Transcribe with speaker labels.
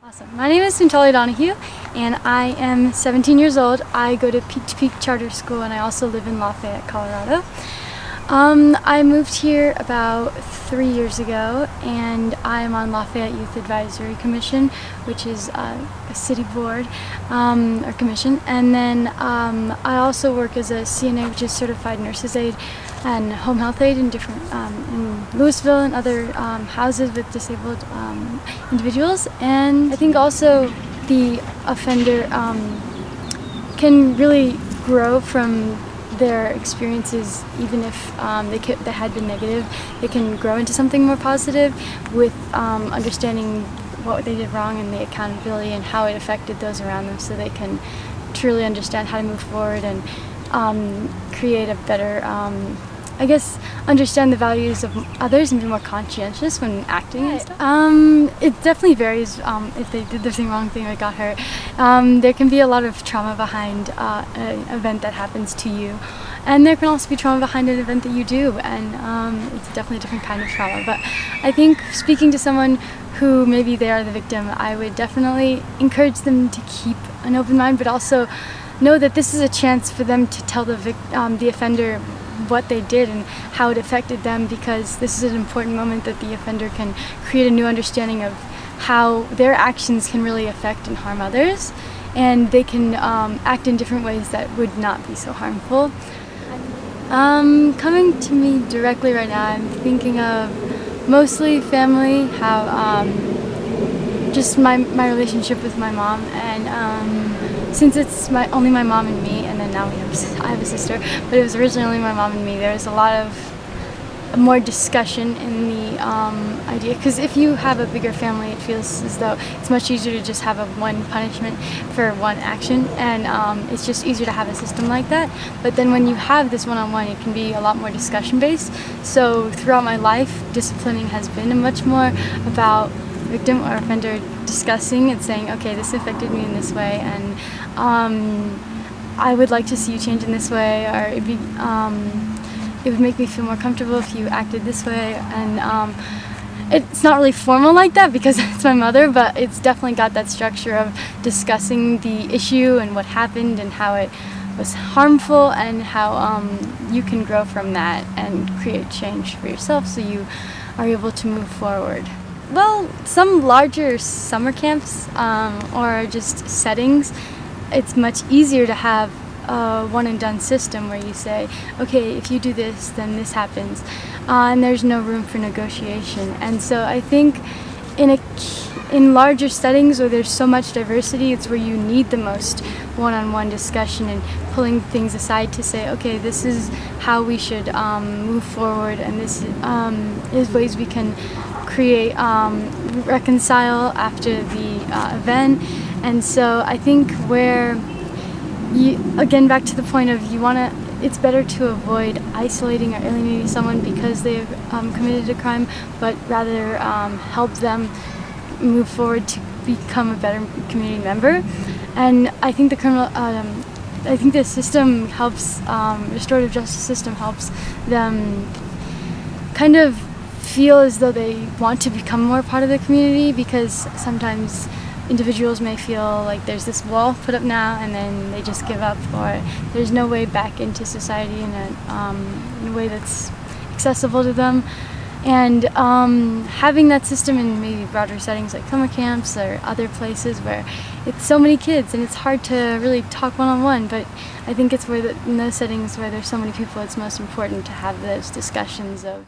Speaker 1: Awesome. My name is Suntali Donahue and I am 17 years old. I go to Peak to Peak Charter School and I also live in Lafayette, Colorado. I moved here about 3 years ago and I am on Lafayette Youth Advisory Commission, which is a city board or commission. And then I also work as a CNA, which is Certified Nurse's Aide and Home Health Aide in different in Louisville and other houses with disabled individuals. And I think also the offender can really grow from their experiences. Even if they had been negative, they can grow into something more positive with understanding what they did wrong and the accountability and how it affected those around them, so they can truly understand how to move forward and create a better understand the values of others and be more conscientious when acting and stuff. It definitely varies if they did the wrong thing or got hurt. There can be a lot of trauma behind an event that happens to you, and there can also be trauma behind an event that you do, and it's definitely a different kind of trauma. But I think speaking to someone who maybe they are the victim, I would definitely encourage them to keep an open mind, but also know that this is a chance for them to tell the offender what they did and how it affected them, because this is an important moment that the offender can create a new understanding of how their actions can really affect and harm others, and they can act in different ways that would not be so harmful. Coming to me directly right now, I'm thinking of mostly family, how just my relationship with my mom, and since it's only my mom and me, and then now I have a sister, but it was originally only my mom and me, there was a lot of more discussion in the idea, because if you have a bigger family, it feels as though it's much easier to just have one punishment for one action, and it's just easier to have a system like that. But then when you have this one-on-one, it can be a lot more discussion-based. So throughout my life, disciplining has been much more about victim or offender discussing and saying, okay, this affected me in this way, and I would like to see you change in this way, or it would make me feel more comfortable if you acted this way. And it's not really formal like that because it's my mother, but it's definitely got that structure of discussing the issue and what happened and how it was harmful, and how you can grow from that and create change for yourself so you are able to move forward. Well, some larger summer camps or just settings, it's much easier to have a one-and-done system where you say, okay, if you do this, then this happens, and there's no room for negotiation. And so I think in larger settings where there's so much diversity, it's where you need the most one-on-one discussion and pulling things aside to say, okay, this is how we should move forward, and this is ways we can create, reconcile after the event. And so I think where again, back to the point of it's better to avoid isolating or alienating someone because they've committed a crime, but rather help them move forward to become a better community member. And I think the system helps, restorative justice system helps them kind of feel as though they want to become more part of the community, because sometimes individuals may feel like there's this wall put up now and then they just give up, or there's no way back into society in a way that's accessible to them. And having that system in maybe broader settings like summer camps or other places where it's so many kids and it's hard to really talk one-on-one, but I think it's in those settings where there's so many people, it's most important to have those discussions of